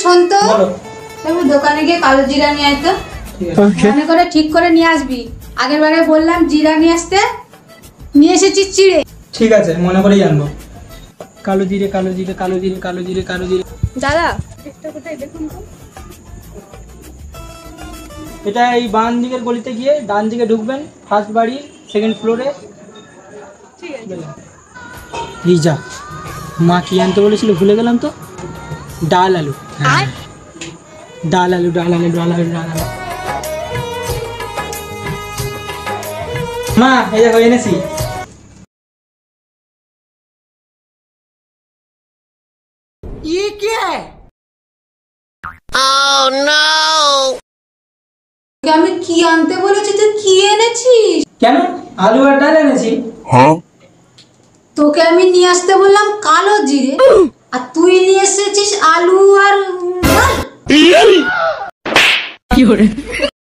শোন তো, দেখো দোকানে গিয়ে কালো জিরা নিয়ে আয় তো। মনে করে ঠিক করে নিয়ে আসবি। আগের বারে বললাম জিরা নিয়ে আসতে, নিয়ে এসেছি চিড়ে। ঠিক আছে, মনে করেই আনবো। কালো জিরে কালো জিরে কালো জিরে কালো জিরে কালো জিরে। দাদা একটা কোথায় দেখুন তো। এটা এই বাম দিকের গলিতে গিয়ে ডান দিকে ঢুকবেন, ফার্স্ট বাড়ি, সেকেন্ড ফ্লোরে। ঠিক আছে। এই যা, মা কি আনতে বলেছিল ভুলে গেলাম তো। ডাল আলু, ডাল আলু ডাল আলু ডাল আলু ডাল আলু। মা এই দেখো এনেছি। ये क्या है? আমি কি আনতে বলেছি, তুই কি এনেছিস? কেন? আলু আর ডাল এনেছি। তোকে আমি নিয়ে আসতে বললাম কালো জিরে, আর তুই নিয়ে এসেছিস আলু আর ডাল।